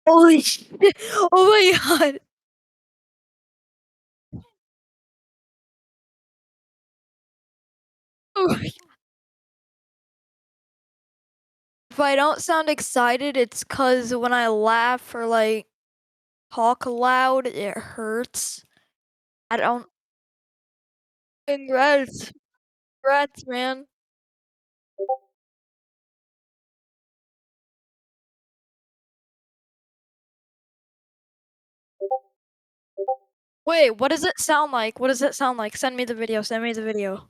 Holy shit. Oh my god. Oh my If I don't sound excited, it's 'cause when I laugh or, like, talk loud, it hurts. I don't Congrats. Congrats, man. Wait, what does it sound like? What does it sound like? Send me the video, send me the video.